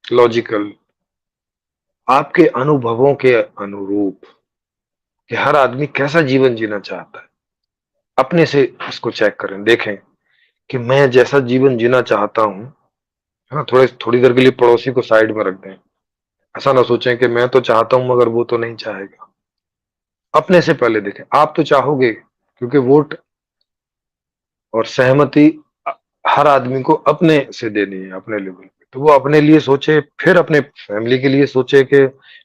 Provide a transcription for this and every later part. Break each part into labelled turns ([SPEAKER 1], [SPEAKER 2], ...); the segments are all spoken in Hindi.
[SPEAKER 1] लॉजिकल, आपके अनुभवों के अनुरूप कि हर आदमी कैसा जीवन जीना चाहता है। अपने से इसको चेक करें, देखें कि मैं जैसा जीवन जीना चाहता हूँ, है ना, थोड़ी देर के लिए पड़ोसी को साइड में रख दें। ऐसा ना सोचें कि मैं तो चाहता हूं मगर वो तो नहीं चाहेगा। अपने से पहले देखें, आप तो चाहोगे, क्योंकि वोट और सहमति हर आदमी को अपने से देनी है, अपने लेवल पे। तो वो अपने लिए सोचे, फिर अपने फैमिली के लिए सोचे कि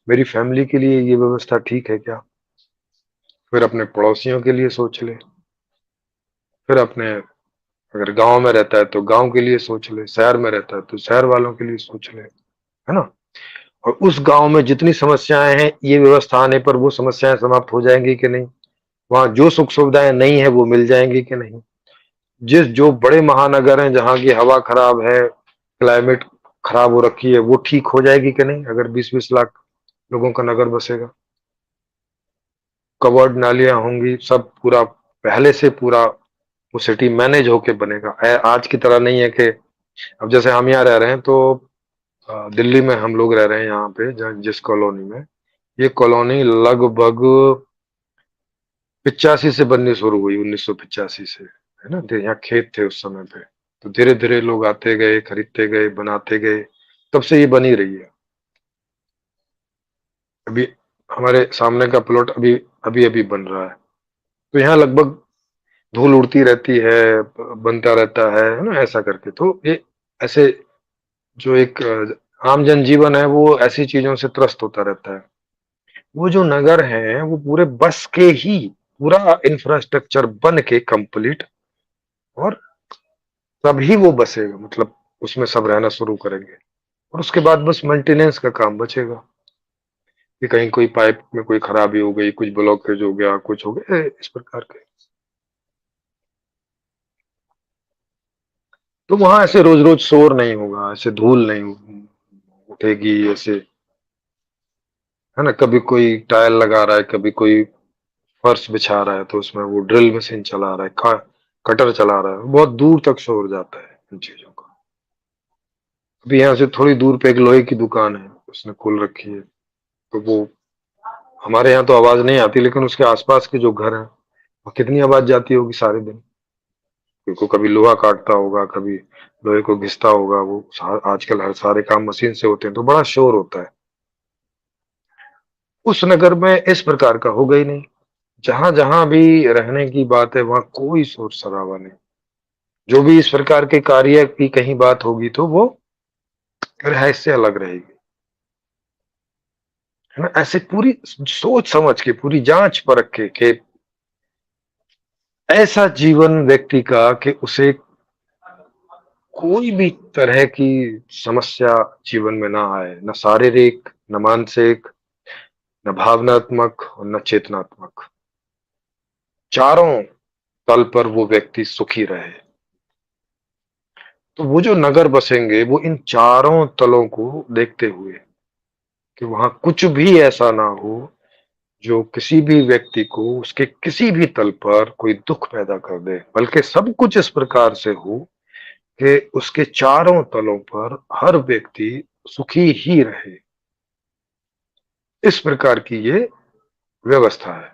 [SPEAKER 1] मेरी फैमिली के लिए ये व्यवस्था ठीक है क्या। फिर अपने पड़ोसियों के लिए सोच ले। फिर अपने, अगर गांव में रहता है तो गांव के लिए सोच ले, शहर में रहता है तो शहर वालों के लिए सोच ले, है ना। और उस गांव में जितनी समस्याएं हैं, ये व्यवस्था आने पर वो समस्याएं समाप्त हो जाएंगी कि नहीं। वहां जो सुख सुविधाएं नहीं है वो मिल जाएंगी कि नहीं। जिस जो बड़े महानगर हैं जहां की हवा खराब है, क्लाइमेट खराब हो रखी है, वो ठीक हो जाएगी कि नहीं अगर 20-20 लाख लोगों का नगर बसेगा। कवर्ड नालियां होंगी, सब पूरा पहले से पूरा वो सिटी मैनेज होके बनेगा। आज की तरह नहीं है कि अब जैसे हम यहाँ रह रहे हैं तो दिल्ली में हम लोग रह रहे हैं यहाँ पे, जिस कॉलोनी में, ये कॉलोनी लगभग 85 से बननी शुरू हुई, 1985 से, है ना। यहाँ खेत थे उस समय पे, तो धीरे धीरे लोग आते गए, खरीदते गए, बनाते गए, तब से ये बनी रही है। अभी हमारे सामने का प्लॉट अभी अभी अभी बन रहा है, तो यहाँ लगभग धूल उड़ती रहती है, बनता रहता है ना, ऐसा करके। तो ये ऐसे जो एक आम जनजीवन है वो ऐसी चीजों से त्रस्त होता रहता है। वो जो नगर है वो पूरे बस के ही, पूरा इंफ्रास्ट्रक्चर बन के कंप्लीट, और तभी वो बसेगा, मतलब उसमें सब रहना शुरू करेंगे। और उसके बाद बस मेंटेनेंस का काम बचेगा कि कहीं कोई पाइप में कोई खराबी हो गई, कुछ ब्लॉकेज हो गया, कुछ हो गया, इस प्रकार के। तो वहां ऐसे रोज रोज शोर नहीं होगा, ऐसे धूल नहीं उठेगी ऐसे, है ना। कभी कोई टाइल लगा रहा है, कभी कोई फर्श बिछा रहा है, तो उसमें वो ड्रिल मशीन चला रहा है, कटर चला रहा है, बहुत दूर तक शोर जाता है इन चीजों का। अभी यहाँ से थोड़ी दूर पे एक लोहे की दुकान है, उसने खोल रखी है, तो वो, हमारे यहाँ तो आवाज नहीं आती, लेकिन उसके आसपास के जो घर हैं, वो कितनी आवाज जाती होगी सारे दिन। क्योंकि कभी लोहा काटता होगा, कभी लोहे को घिसता होगा, वो आजकल हर सारे काम मशीन से होते हैं, तो बड़ा शोर होता है। उस नगर में इस प्रकार का होगा ही नहीं। जहां जहां भी रहने की बात है वहां कोई शोर शराबा नहीं। जो भी इस प्रकार के कार्य की कहीं बात होगी तो वो रिहायश से अलग रहेगी, है ना। ऐसे पूरी सोच समझ के, पूरी जांच परख के कि ऐसा जीवन व्यक्ति का कि उसे कोई भी तरह की समस्या जीवन में ना आए, न शारीरिक, न मानसिक, न भावनात्मक और न चेतनात्मक। चारों तल पर वो व्यक्ति सुखी रहे। तो वो जो नगर बसेंगे वो इन चारों तलों को देखते हुए, कि वहां कुछ भी ऐसा ना हो जो किसी भी व्यक्ति को उसके किसी भी तल पर कोई दुख पैदा कर दे, बल्कि सब कुछ इस प्रकार से हो कि उसके चारों तलों पर हर व्यक्ति सुखी ही रहे। इस प्रकार की ये व्यवस्था है।